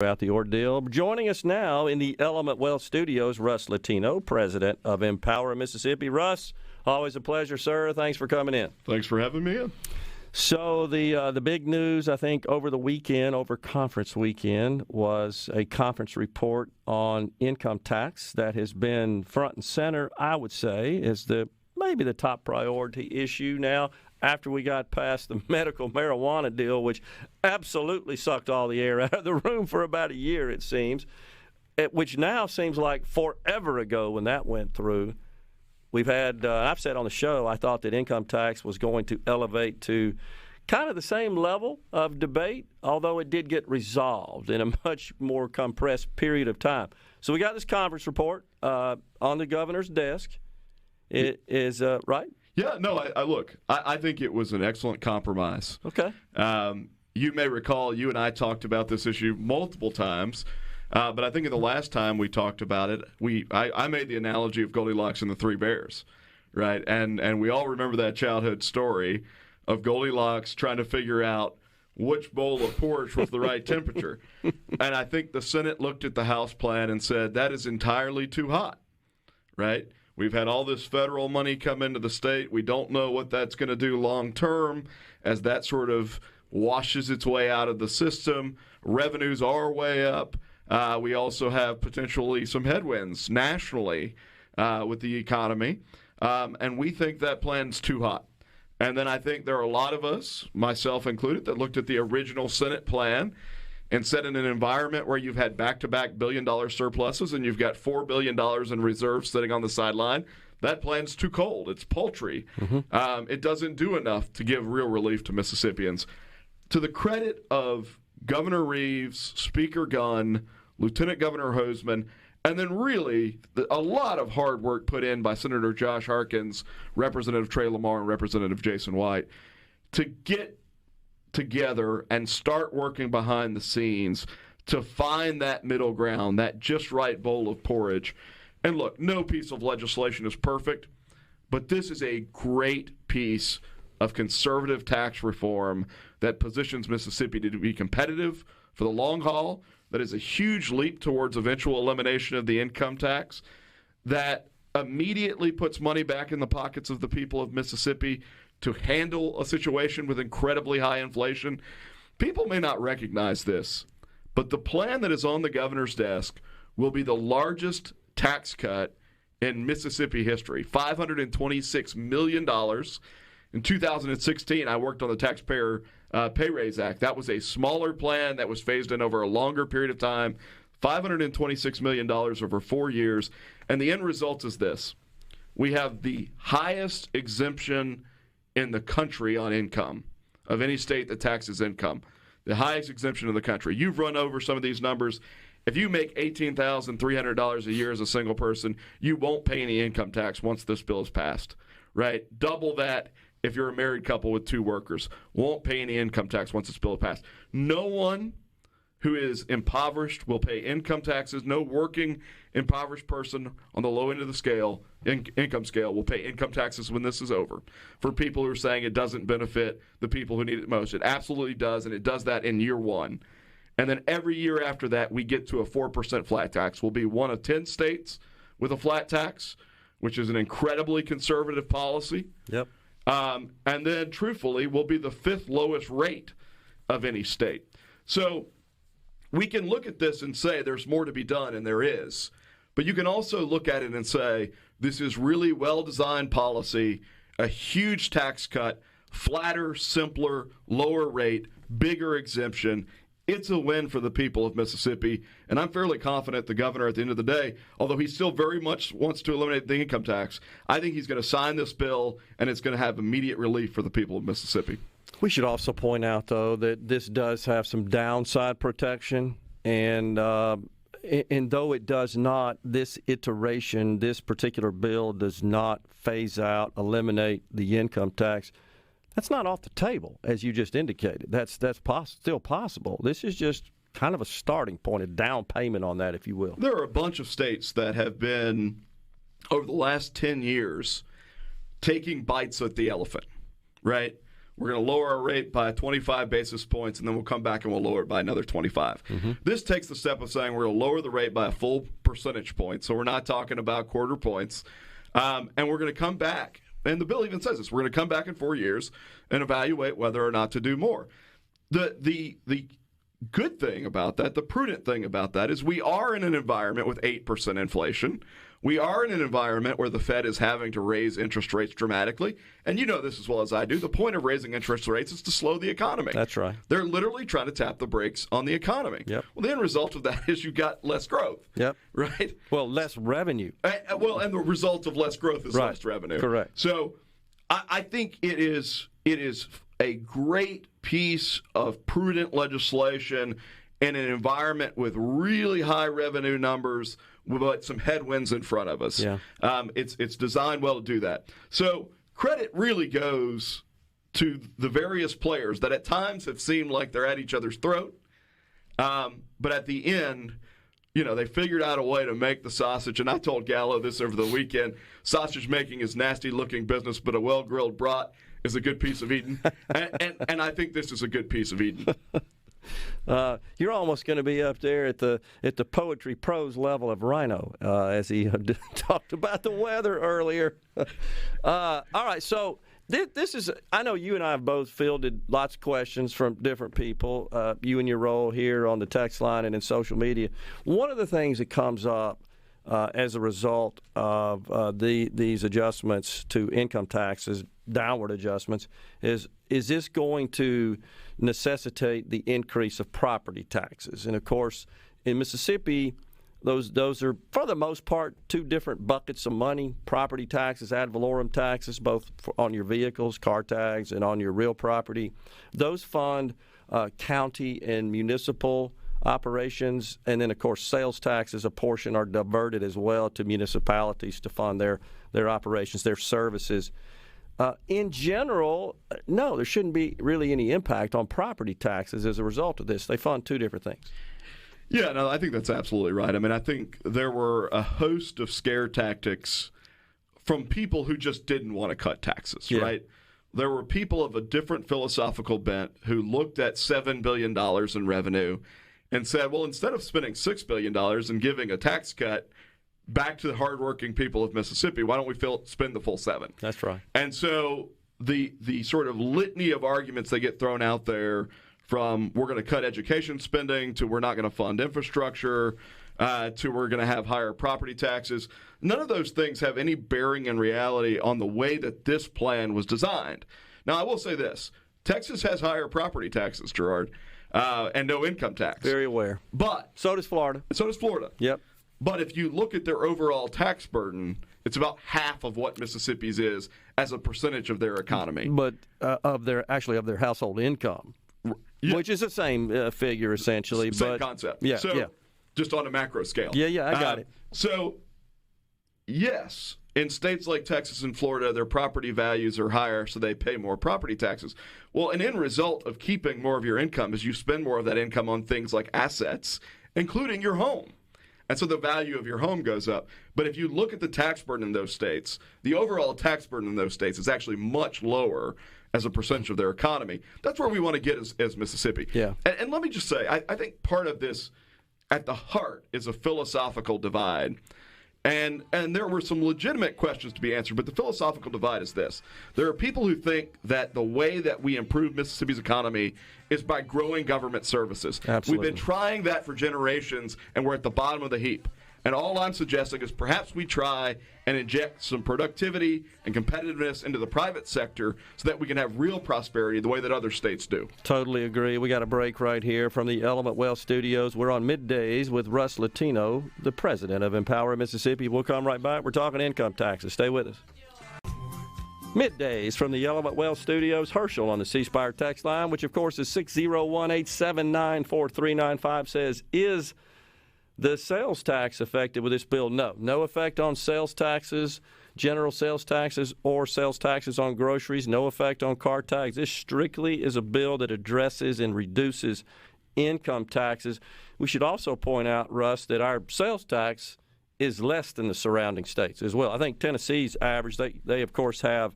Throughout the ordeal. Joining us now in the Element Wealth Studios, Russ Latino, president of Empower Mississippi. Russ, always a pleasure, sir. Thanks for coming in. Thanks for having me in. So the big news, I think, over the weekend, over conference weekend, was a conference report on income tax that has been front and center, I would say, is maybe the top priority issue now after we got past the medical marijuana deal, which absolutely sucked all the air out of the room for about a year, it seems, which now seems like forever ago when that went through. We've had, I've said on the show, I thought that income tax was going to elevate to kind of the same level of debate, although it did get resolved in a much more compressed period of time. So we got this conference report on the governor's desk. It is, right? Yeah, no, I think it was an excellent compromise. Okay. You may recall you and I talked about this issue multiple times, but I think in the last time we talked about it, I made the analogy of Goldilocks and the Three Bears, right? And we all remember that childhood story of Goldilocks trying to figure out which bowl of porridge was the right temperature. And I think the Senate looked at the House plan and said, that is entirely too hot, right? We've had all this federal money come into the state. We don't know what that's going to do long term as that sort of washes its way out of the system. Revenues are way up. We also have potentially some headwinds nationally with the economy. And we think that plan's too hot. And then I think there are a lot of us, myself included, that looked at the original Senate plan and said in an environment where you've had back-to-back billion-dollar surpluses and you've got $4 billion in reserves sitting on the sideline, that plan's too cold. It's paltry. Mm-hmm. It doesn't do enough to give real relief to Mississippians. To the credit of Governor Reeves, Speaker Gunn, Lieutenant Governor Hoseman, and then really a lot of hard work put in by Senator Josh Harkins, Representative Trey Lamar, and Representative Jason White to get together and start working behind the scenes to find that middle ground, that just right bowl of porridge. And look, no piece of legislation is perfect, but this is a great piece of conservative tax reform that positions Mississippi to be competitive for the long haul. That is a huge leap towards eventual elimination of the income tax that immediately puts money back in the pockets of the people of Mississippi to handle a situation with incredibly high inflation. People may not recognize this, but the plan that is on the governor's desk will be the largest tax cut in Mississippi history, $526 million. In 2016, I worked on the Taxpayer Pay Raise Act. That was a smaller plan that was phased in over a longer period of time, $526 million over 4 years. And the end result is this. We have the highest exemption in the country on income of any state that taxes income, the highest exemption in the country. You've run over some of these numbers. If you make $18,300 a year as a single person, you won't pay any income tax once this bill is passed, right? Double that if you're a married couple with two workers. Won't pay any income tax once this bill is passed. No one who is impoverished will pay income taxes. No working impoverished person on the low end of the scale, income scale, will pay income taxes when this is over. For people who are saying it doesn't benefit the people who need it most, it absolutely does, and it does that in year one. And then every year after that, we get to a 4% flat tax. We'll be one of 10 states with a flat tax, which is an incredibly conservative policy. Yep. And then, truthfully, we'll be the fifth lowest rate of any state. So we can look at this and say there's more to be done, and there is. But you can also look at it and say this is really well-designed policy, a huge tax cut, flatter, simpler, lower rate, bigger exemption. It's a win for the people of Mississippi, and I'm fairly confident the governor at the end of the day, although he still very much wants to eliminate the income tax, I think he's going to sign this bill, and it's going to have immediate relief for the people of Mississippi. We should also point out, though, that this does have some downside protection, and though it does not, this iteration, this particular bill does not phase out, eliminate the income tax. That's not off the table, as you just indicated. That's still possible. This is just kind of a starting point, a down payment on that, if you will. There are a bunch of states that have been, over the last 10 years, taking bites at the elephant, right? We're going to lower our rate by 25 basis points, and then we'll come back and we'll lower it by another 25. This takes the step of saying we're going to lower the rate by a full percentage point, so we're not talking about quarter points, and we're going to come back, and the bill even says this, we're going to come back in 4 years and evaluate whether or not to do more. The good thing about that, the prudent thing about that, is we are in an environment with 8% inflation. We are in an environment where the Fed is having to raise interest rates dramatically. And you know this as well as I do. The point of raising interest rates is to slow the economy. That's right. They're literally trying to tap the brakes on the economy. Yep. Well, the end result of that is you've got less growth. Yep. Right? Well, less revenue. And the result of less growth is less revenue. Correct. So I think it is a great piece of prudent legislation in an environment with really high revenue numbers, but some headwinds in front of us. Yeah. It's designed well to do that. So credit really goes to the various players that at times have seemed like they're at each other's throat. But at the end, they figured out a way to make the sausage. And I told Gallo this over the weekend, sausage making is nasty-looking business, but a well-grilled brat is a good piece of eating. and I think this is a good piece of eating. You're almost going to be up there at the poetry prose level of Rhino, as he talked about the weather earlier. All right, so this is, I know you and I have both fielded lots of questions from different people, you and your role here on the text line and in social media. One of the things that comes up as a result of these adjustments to income taxes, downward adjustments, is this going to necessitate the increase of property taxes? And of course, in Mississippi, those are for the most part two different buckets of money: property taxes, ad valorem taxes, both on your vehicles, car tags, and on your real property. Those fund county and municipal operations, and then of course sales taxes, a portion, are diverted as well to municipalities to fund their operations, their services. In general, no, there shouldn't be really any impact on property taxes as a result of this. They fund two different things. Yeah, no, I think that's absolutely right. I mean, I think there were a host of scare tactics from people who just didn't want to cut taxes, right? There were people of a different philosophical bent who looked at $7 billion in revenue and said, well, instead of spending $6 billion and giving a tax cut back to the hardworking people of Mississippi, why don't we spend the full $7 billion? That's right. And so the sort of litany of arguments that get thrown out there, from we're going to cut education spending to we're not going to fund infrastructure to we're going to have higher property taxes, none of those things have any bearing in reality on the way that this plan was designed. Now, I will say this. Texas has higher property taxes, Gerard, and no income tax. Very aware. But so does Florida. Yep. But if you look at their overall tax burden, it's about half of what Mississippi's is as a percentage of their economy. But of their household income, which is the same figure essentially. Same concept. Yeah. Just on a macro scale. Yeah, I got it. So, yes, in states like Texas and Florida, their property values are higher, so they pay more property taxes. Well, an end result of keeping more of your income is you spend more of that income on things like assets, including your home. And so the value of your home goes up. But if you look at the tax burden in those states, the overall tax burden in those states is actually much lower as a percentage of their economy. That's where we want to get as Mississippi. Yeah. And let me just say, I think part of this at the heart is a philosophical divide. And there were some legitimate questions to be answered, but the philosophical divide is this. There are people who think that the way that we improve Mississippi's economy is by growing government services. Absolutely. We've been trying that for generations, and we're at the bottom of the heap. And all I'm suggesting is perhaps we try and inject some productivity and competitiveness into the private sector so that we can have real prosperity the way that other states do. Totally agree. We got a break right here from the Element Wealth Studios. We're on Middays with Russ Latino, the president of Empower Mississippi. We'll come right back. We're talking income taxes. Stay with us. Middays from the Element Wealth Studios. Herschel on the C Spire text line, which of course is 601-879-4395, says, is the sales tax affected with this bill? No. No effect on sales taxes, general sales taxes, or sales taxes on groceries. No effect on car tax. This strictly is a bill that addresses and reduces income taxes. We should also point out, Russ, that our sales tax is less than the surrounding states as well. I think Tennessee's average, they of course have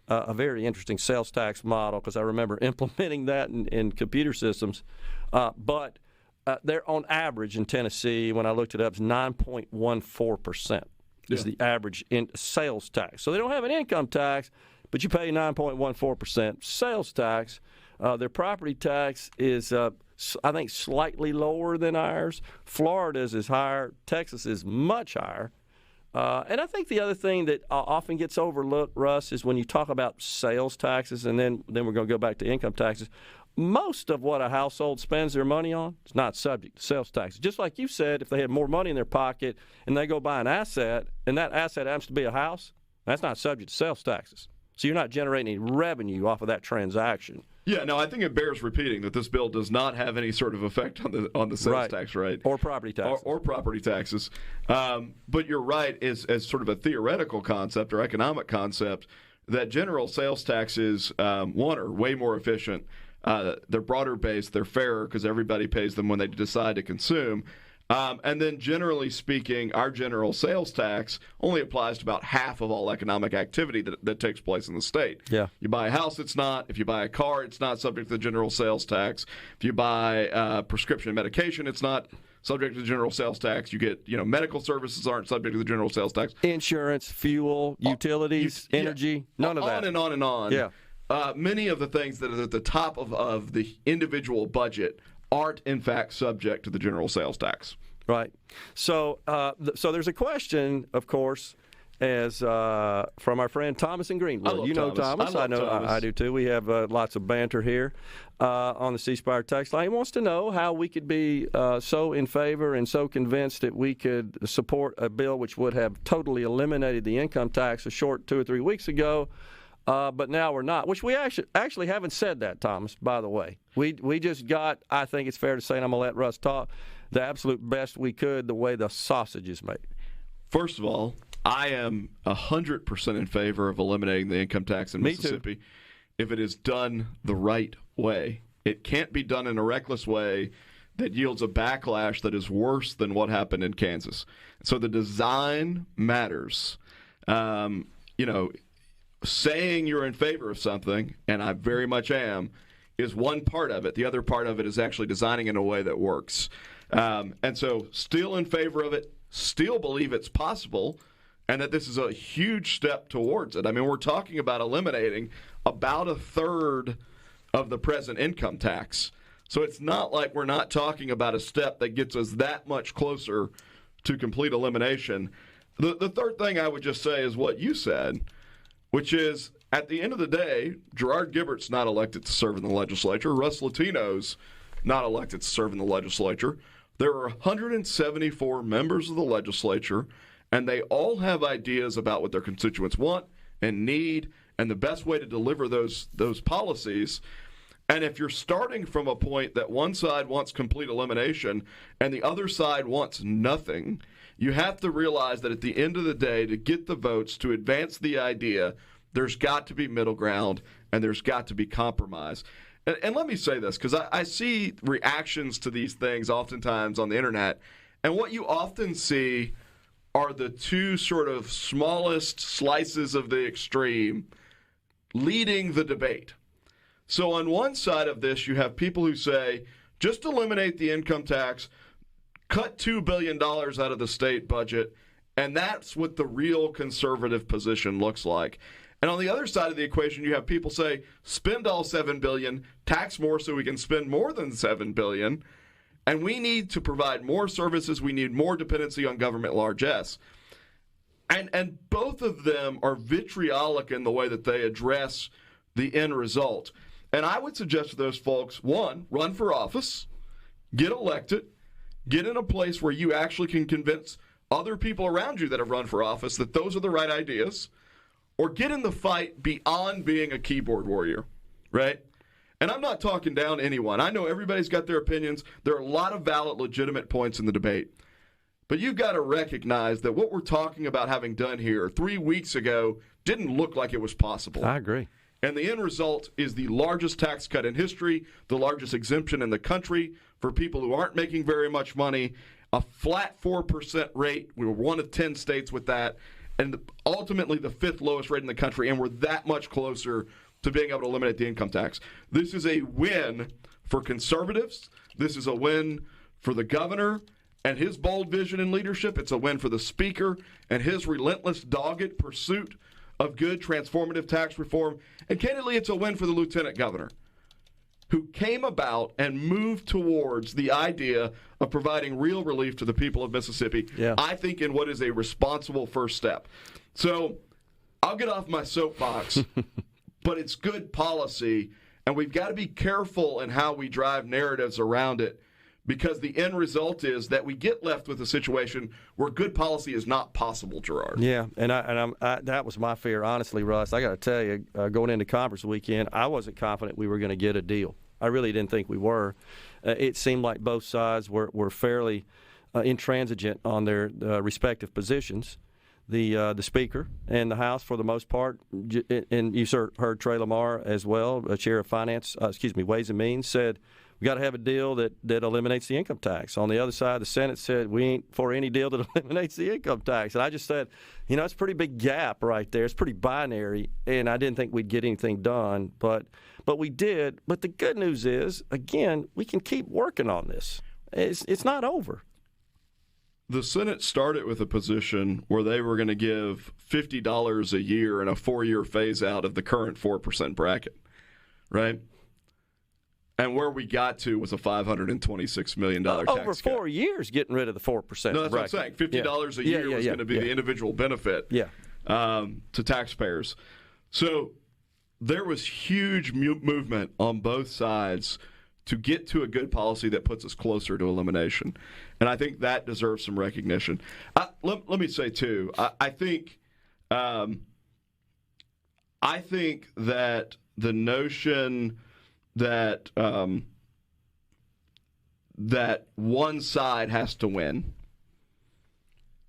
a very interesting sales tax model because I remember implementing that in computer systems. But they're on average in Tennessee, when I looked it up, is 9.14% is the average in sales tax. So they don't have an income tax, but you pay 9.14% sales tax. Their property tax is, I think, slightly lower than ours. Florida's is higher. Texas is much higher. And I think the other thing that often gets overlooked, Russ, is when you talk about sales taxes, and then we're going to go back to income taxes, most of what a household spends their money on is not subject to sales taxes. Just like you said, if they had more money in their pocket and they go buy an asset, and that asset happens to be a house, that's not subject to sales taxes. So you're not generating any revenue off of that transaction. Yeah, no, I think it bears repeating that this bill does not have any sort of effect on the sales tax rate. Or property taxes. Or property taxes. But you're right, as sort of a theoretical concept or economic concept, that general sales taxes, one, are way more efficient. They're broader based, they're fairer because everybody pays them when they decide to consume. And then generally speaking, our general sales tax only applies to about half of all economic activity that takes place in the state. Yeah. You buy a house, it's not. If you buy a car, it's not subject to the general sales tax. If you buy prescription medication, it's not subject to the general sales tax. You get, medical services aren't subject to the general sales tax. Insurance, fuel, utilities, energy, none of that. On and on and on. Yeah. Many of the things that are at the top of the individual budget aren't, in fact, subject to the general sales tax. Right. So so there's a question, of course, as from our friend Thomas in Greenwood. You know Thomas. I know Thomas. I do too. We have lots of banter here on the C Spire text line. He wants to know how we could be so in favor and so convinced that we could support a bill which would have totally eliminated the income tax a short 2 or 3 weeks ago. But now we're not, which we actually haven't said that, Thomas, by the way. We just got, I think it's fair to say, and I'm going to let Russ talk, the absolute best we could the way the sausage is made. First of all, I am 100% in favor of eliminating the income tax in Mississippi if it is done the right way. It can't be done in a reckless way that yields a backlash that is worse than what happened in Kansas. So the design matters. Saying you're in favor of something, and I very much am, is one part of it. The other part of it is actually designing in a way that works. And so still in favor of it, still believe it's possible, and that this is a huge step towards it. I mean, we're talking about eliminating about a third of the present income tax. So it's not like we're not talking about a step that gets us that much closer to complete elimination. The third thing I would just say is what you said, which is, at the end of the day, Gerard Gibbert's not elected to serve in the legislature. Russ Latino's not elected to serve in the legislature. There are 174 members of the legislature, and they all have ideas about what their constituents want and need and the best way to deliver those policies. And if you're starting from a point that one side wants complete elimination and the other side wants nothing, you have to realize that at the end of the day, to get the votes to advance the idea, there's got to be middle ground and there's got to be compromise. And let me say this, because I see reactions to these things oftentimes on the internet, and what you often see are the two sort of smallest slices of the extreme leading the debate. So on one side of this, you have people who say, just eliminate the income tax, cut $2 billion out of the state budget, and that's what the real conservative position looks like. And on the other side of the equation, you have people say, spend all $7 billion, tax more so we can spend more than $7 billion, and we need to provide more services. We need more dependency on government largesse. And both of them are vitriolic in the way that they address the end result. And I would suggest to those folks, one, run for office, get elected, get in a place where you actually can convince other people around you that have run for office that those are the right ideas, or get in the fight beyond being a keyboard warrior, right? And I'm not talking down anyone. I know everybody's got their opinions. There are a lot of valid, legitimate points in the debate. But you've got to recognize that what we're talking about having done here 3 weeks ago didn't look like it was possible. I agree. And the end result is the largest tax cut in history, the largest exemption in the country for people who aren't making very much money, a flat 4% rate. We were one of 10 states with that. and ultimately the 5th lowest rate in the country, and we're that much closer to being able to eliminate the income tax. This is a win for conservatives. This is a win for the governor and his bold vision and leadership. It's a win for the speaker and his relentless, dogged pursuit of good, transformative tax reform. And candidly, it's a win for the lieutenant governor, who came about and moved towards the idea of providing real relief to the people of Mississippi, I think in what is a responsible first step. So I'll get off my soapbox, but it's good policy, and we've got to be careful in how we drive narratives around it, because the end result is that we get left with a situation where good policy is not possible, Gerard. Yeah, and that was my fear, honestly, Russ. I got to tell you, going into conference weekend, I wasn't confident we were going to get a deal. I really didn't think we were. It seemed like both sides were fairly intransigent on their respective positions. The Speaker and the House, for the most part, and you heard Trey Lamar as well, Chair of Finance, Ways and Means, said we got to have a deal that eliminates the income tax. On the other side, the Senate said we ain't for any deal that eliminates the income tax. And I just said, it's a pretty big gap right there. It's pretty binary, and I didn't think we'd get anything done, but we did. But the good news is, again, we can keep working on this. It's not over. The Senate started with a position where they were going to give $50 a year in a 4-year phase out of the current 4% bracket, right? And where we got to was a $526 million tax cut. Over 4 years getting rid of the 4% bracket. No, that's what I'm saying. $50 a year was going to be the individual benefit to taxpayers. So there was huge movement on both sides to get to a good policy that puts us closer to elimination. And I think that deserves some recognition. Let me say, too, I think that the notion that that one side has to win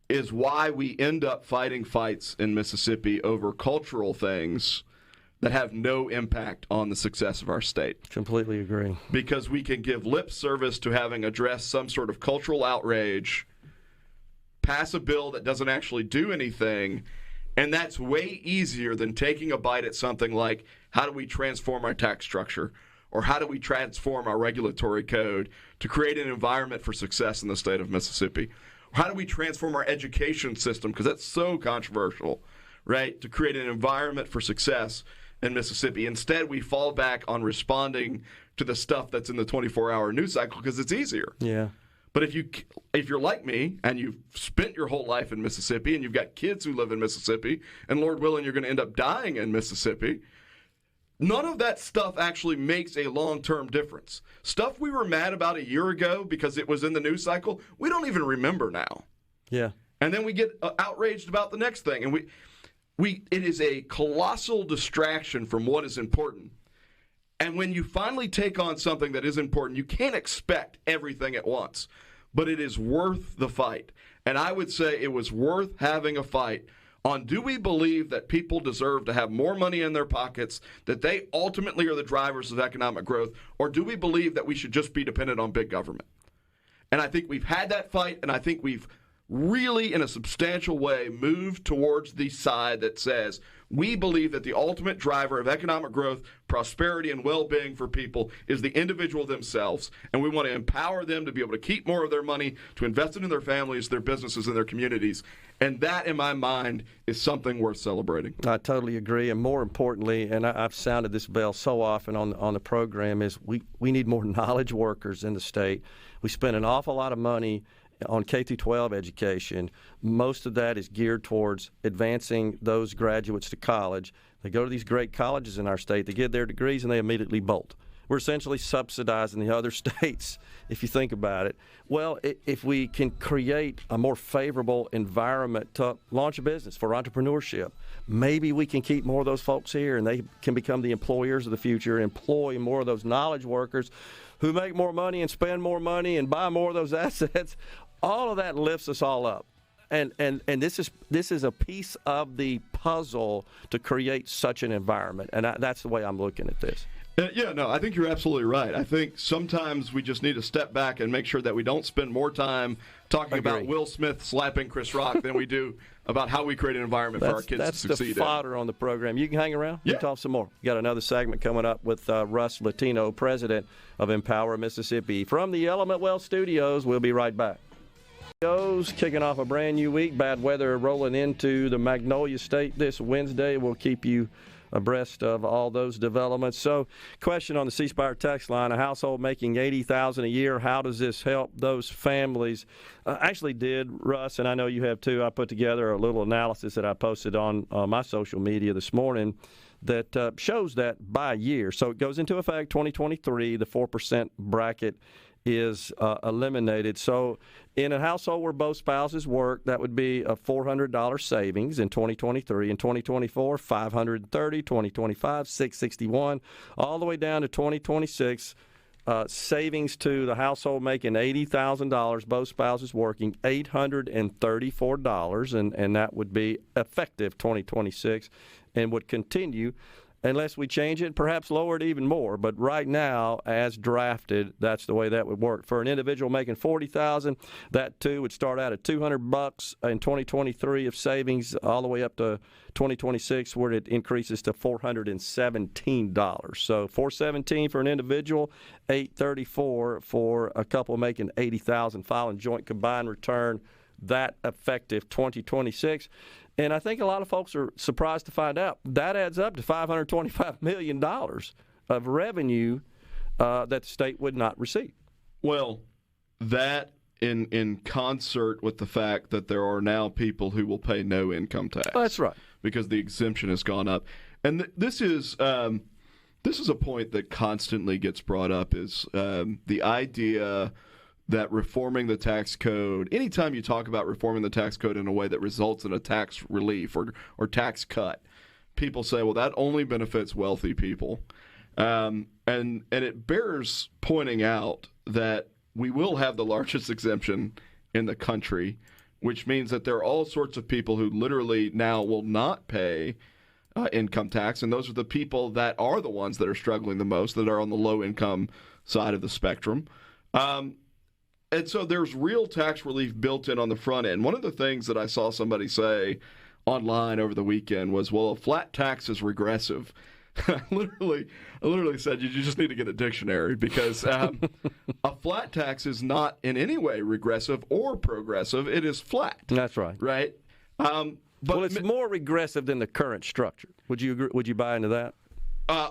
is why we end up fighting fights in Mississippi over cultural things that have no impact on the success of our state. Completely agree. Because we can give lip service to having addressed some sort of cultural outrage, pass a bill that doesn't actually do anything, and that's way easier than taking a bite at something like, how do we transform our tax structure? Or how do we transform our regulatory code to create an environment for success in the state of Mississippi? Or how do we transform our education system? Because that's so controversial, right? To create an environment for success in Mississippi. Instead, we fall back on responding to the stuff that's in the 24-hour news cycle because it's easier. Yeah. But if you're like me and you've spent your whole life in Mississippi and you've got kids who live in Mississippi, and Lord willing, you're going to end up dying in Mississippi, none of that stuff actually makes a long-term difference. Stuff we were mad about a year ago because it was in the news cycle, we don't even remember now. Yeah. And then we get outraged about the next thing. And it is a colossal distraction from what is important. And when you finally take on something that is important, you can't expect everything at once. But it is worth the fight. And I would say it was worth having a fight on, do we believe that people deserve to have more money in their pockets, that they ultimately are the drivers of economic growth, or do we believe that we should just be dependent on big government? And I think we've had that fight, and I think we've really, in a substantial way, moved towards the side that says we believe that the ultimate driver of economic growth, prosperity, and well-being for people is the individual themselves, and we want to empower them to be able to keep more of their money, to invest it in their families, their businesses, and their communities. And that, in my mind, is something worth celebrating. I totally agree. And more importantly, and I've sounded this bell so often on the program, is we need more knowledge workers in the state. We spend an awful lot of money on K-12 education. Most of that is geared towards advancing those graduates to college. They go to these great colleges in our state, they get their degrees, and they immediately bolt. We're essentially subsidizing the other states, if you think about it. Well, if we can create a more favorable environment to launch a business for entrepreneurship, maybe we can keep more of those folks here, and they can become the employers of the future, employ more of those knowledge workers who make more money and spend more money and buy more of those assets. All of that lifts us all up. And this is a piece of the puzzle to create such an environment. And that's the way I'm looking at this. Yeah, no, I think you're absolutely right. I think sometimes we just need to step back and make sure that we don't spend more time talking about Will Smith slapping Chris Rock than we do about how we create an environment for our kids to succeed. That's the fodder on the program. You can hang around. Yeah. We'll talk some more. We got another segment coming up with Russ Latino, president of Empower Mississippi. From the Element Well Studios, we'll be right back. Kicking off a brand new week. Bad weather rolling into the Magnolia State this Wednesday. We'll keep you abreast of all those developments. So, question on the C Spire text line: a household making $80,000 a year, how does this help those families? Actually did, Russ, and I know you have too. I put together a little analysis that I posted on my social media this morning that shows that by year. So it goes into effect 2023. The 4% bracket is eliminated. So in a household where both spouses work, that would be a $400 savings in 2023. In 2024, $530, 2025, $661, all the way down to 2026. Savings to the household making $80,000, both spouses working, $834, and that would be effective 2026 and would continue unless we change it, perhaps lower it even more. But right now, as drafted, that's the way that would work. For an individual making $40,000, that too would start out at $200 in 2023 of savings, all the way up to 2026, where it increases to $417. So $417 for an individual, $834 for a couple making $80,000, filing joint combined return. That effective 2026. And I think a lot of folks are surprised to find out that adds up to $525 million of revenue that the state would not receive. Well, that in concert with the fact that there are now people who will pay no income tax. That's right. Because the exemption has gone up. And this is a point that constantly gets brought up, is the idea that reforming the tax code, anytime you talk about reforming the tax code in a way that results in a tax relief or tax cut, people say, well, that only benefits wealthy people. And it bears pointing out that we will have the largest exemption in the country, which means that there are all sorts of people who literally now will not pay income tax, and those are the people that are the ones that are struggling the most, that are on the low-income side of the spectrum. And so there's real tax relief built in on the front end. One of the things that I saw somebody say online over the weekend was, well, a flat tax is regressive. I literally said, you just need to get a dictionary, because a flat tax is not in any way regressive or progressive. It is flat. That's right. Right? But it's more regressive than the current structure. Would you agree? Would you buy into that?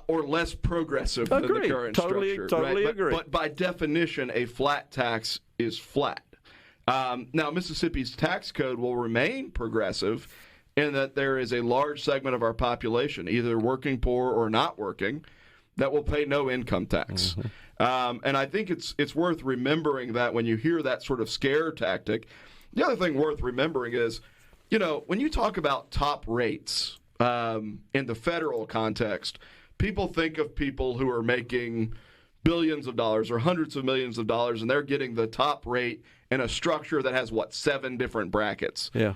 Or less progressive than the current structure. Totally agree. But by definition, a flat tax is flat. Now, Mississippi's tax code will remain progressive in that there is a large segment of our population, either working poor or not working, that will pay no income tax. Mm-hmm. And I think it's worth remembering that when you hear that sort of scare tactic. The other thing worth remembering is, when you talk about top rates in the federal context, people think of people who are making billions of dollars or hundreds of millions of dollars, and they're getting the top rate in a structure that has, 7 different brackets. Yeah.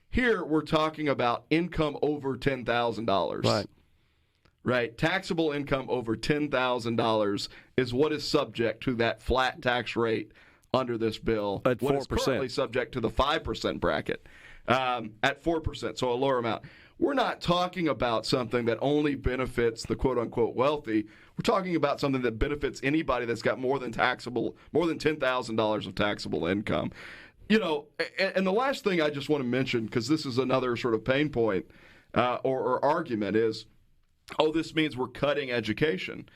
Here, we're talking about income over $10,000. Right. Taxable income over $10,000 is what is subject to that flat tax rate under this bill. At 4%. What is currently subject to the 5% bracket at 4%, so a lower amount. We're not talking about something that only benefits the quote-unquote wealthy. We're talking about something that benefits anybody that's got more than $10,000 of taxable income. And the last thing I just want to mention, because this is another sort of pain point or argument, is, this means we're cutting education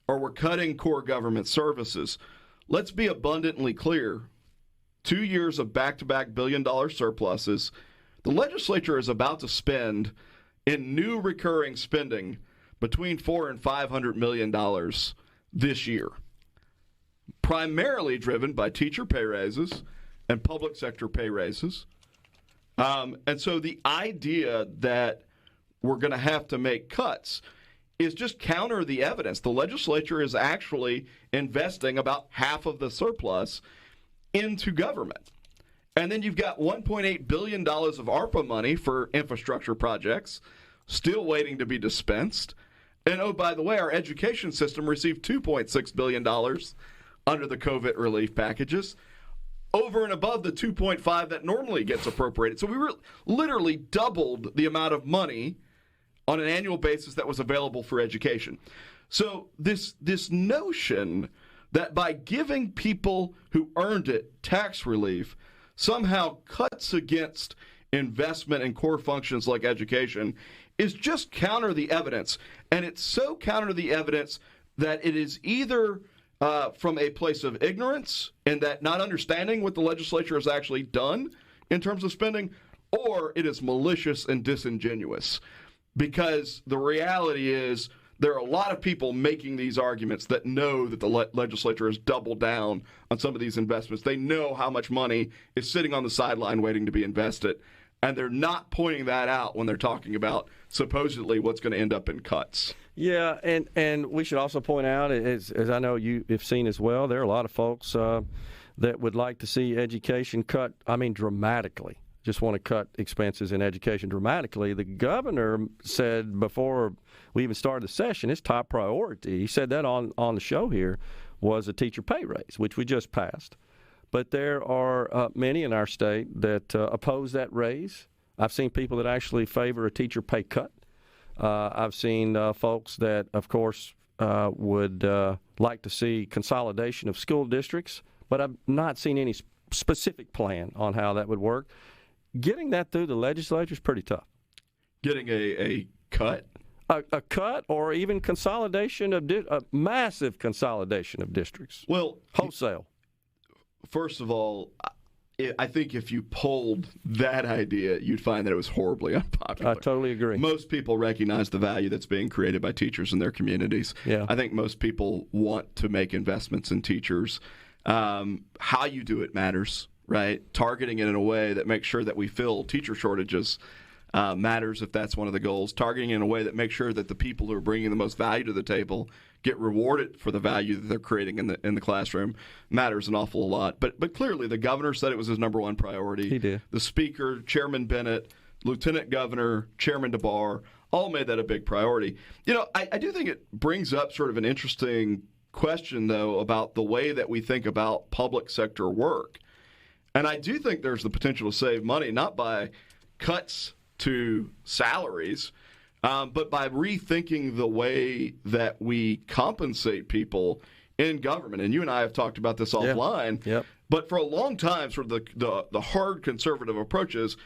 or we're cutting core government services. Let's be abundantly clear. 2 years of back-to-back billion-dollar surpluses. The legislature is about to spend in new recurring spending between $400 and $500 million this year, primarily driven by teacher pay raises and public sector pay raises. And so the idea that we're going to have to make cuts is just counter the evidence. The legislature is actually investing about half of the surplus into government. And then you've got $1.8 billion of ARPA money for infrastructure projects still waiting to be dispensed. And, oh, by the way, our education system received $2.6 billion under the COVID relief packages, over and above the $2.5 that normally gets appropriated. So we were literally doubled the amount of money on an annual basis that was available for education. So this notion that by giving people who earned it tax relief somehow cuts against investment in core functions like education is just counter the evidence. And it's so counter the evidence that it is either from a place of ignorance and that not understanding what the legislature has actually done in terms of spending, or it is malicious and disingenuous. Because the reality is there are a lot of people making these arguments that know that the legislature has doubled down on some of these investments. They know how much money is sitting on the sideline waiting to be invested. And they're not pointing that out when they're talking about supposedly what's going to end up in cuts. Yeah, and we should also point out, as I know you have seen as well, there are a lot of folks that would like to see education cut, dramatically. Just want to cut expenses in education dramatically. The governor said before we even started the session, his top priority, he said that on the show here, was a teacher pay raise, which we just passed. But there are many in our state that oppose that raise. I've seen people that actually favor a teacher pay cut. I've seen folks that, of course, would like to see consolidation of school districts, but I've not seen any specific plan on how that would work. Getting that through the legislature is pretty tough. Getting a cut? A cut or even consolidation of a massive consolidation of districts. Well, wholesale. First of all, I think if you polled that idea, you'd find that it was horribly unpopular. I totally agree. Most people recognize the value that's being created by teachers in their communities. Yeah. I think most people want to make investments in teachers. How you do it matters, right? Targeting it in a way that makes sure that we fill teacher shortages matters if that's one of the goals. Targeting it in a way that makes sure that the people who are bringing the most value to the table get rewarded for the value that they're creating in the classroom matters an awful lot. But clearly the governor said it was his number one priority. He did. The speaker, Chairman Bennett, Lieutenant Governor, Chairman DeBar, all made that a big priority. I do think it brings up sort of an interesting question, though, about the way that we think about public sector work. And I do think there's the potential to save money, not by cuts to salaries, but by rethinking the way that we compensate people in government. And you and I have talked about this offline. Yep. But for a long time, sort of the hard conservative approach is,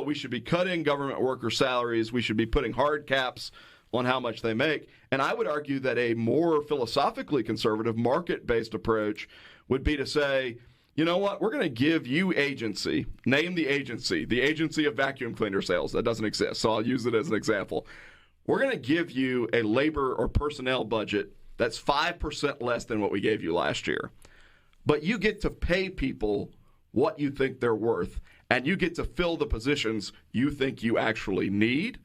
we should be cutting government worker salaries. We should be putting hard caps on how much they make. And I would argue that a more philosophically conservative, market-based approach would be to say, you know what, we're going to give you agency, name the agency of vacuum cleaner sales. That doesn't exist, so I'll use it as an example. We're going to give you a labor or personnel budget that's 5% less than what we gave you last year. But you get to pay people what you think they're worth, and you get to fill the positions you think you actually need.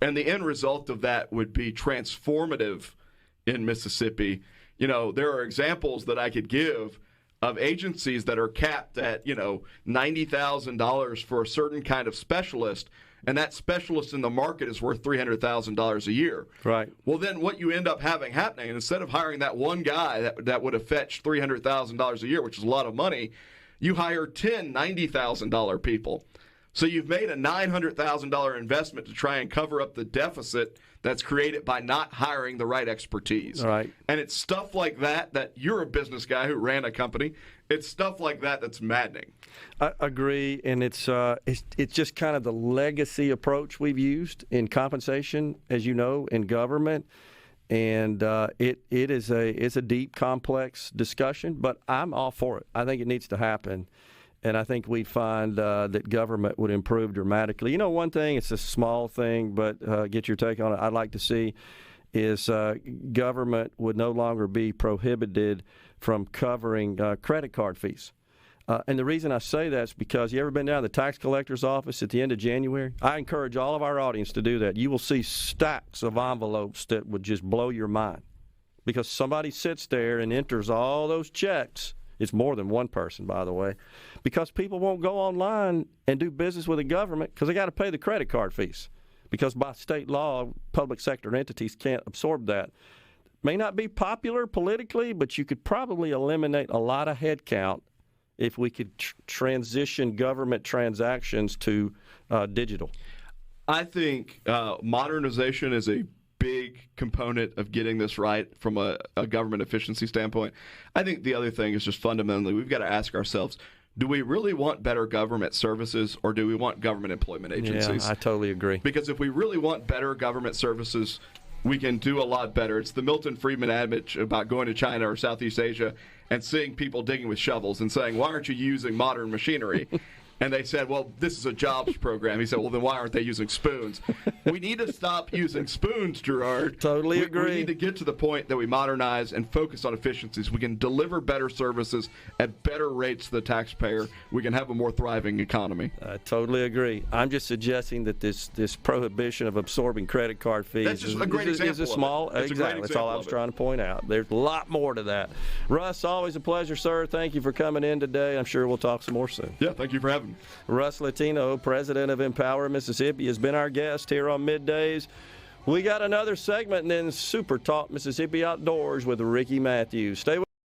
And the end result of that would be transformative in Mississippi. There are examples that I could give of agencies that are capped at, $90,000 for a certain kind of specialist, and that specialist in the market is worth $300,000 a year. Right. Well, then what you end up having happening, and instead of hiring that one guy that would have fetched $300,000 a year, which is a lot of money, you hire 10 $90,000 people. So you've made a $900,000 investment to try and cover up the deficit that's created by not hiring the right expertise. Right. And it's stuff like that you're a business guy who ran a company. It's stuff like that that's maddening. I agree, and it's just kind of the legacy approach we've used in compensation, as you know, in government. And it's a deep, complex discussion, but I'm all for it. I think it needs to happen. And I think we'd find that government would improve dramatically. One thing, it's a small thing, but get your take on it, I'd like to see is government would no longer be prohibited from covering credit card fees. And the reason I say that is because you ever been down to the tax collector's office at the end of January? I encourage all of our audience to do that. You will see stacks of envelopes that would just blow your mind because somebody sits there and enters all those checks. It's more than one person, by the way, because people won't go online and do business with the government because they got to pay the credit card fees. because by state law, public sector entities can't absorb that. May not be popular politically, but you could probably eliminate a lot of headcount if we could transition government transactions to digital. I think modernization is a big component of getting this right from a government efficiency standpoint. I think the other thing is just fundamentally we've got to ask ourselves, do we really want better government services or do we want government employment agencies? Yeah, I totally agree. Because if we really want better government services, we can do a lot better. It's the Milton Friedman adage about going to China or Southeast Asia and seeing people digging with shovels and saying, why aren't you using modern machinery? And they said, well, this is a jobs program. He said, well, then why aren't they using spoons? We need to stop using spoons, Gerard. Totally agree. We need to get to the point that we modernize and focus on efficiencies. We can deliver better services at better rates to the taxpayer. We can have a more thriving economy. I totally agree. I'm just suggesting that this prohibition of absorbing credit card fees That's just a great example is a small. of it. Exactly. That's all I was trying to point out. There's a lot more to that. Russ, always a pleasure, sir. Thank you for coming in today. I'm sure we'll talk some more soon. Yeah, thank you for having me. Russ Latino, president of Empower Mississippi, has been our guest here on Middays. We got another segment and then SuperTalk Mississippi Outdoors with Ricky Matthews. Stay with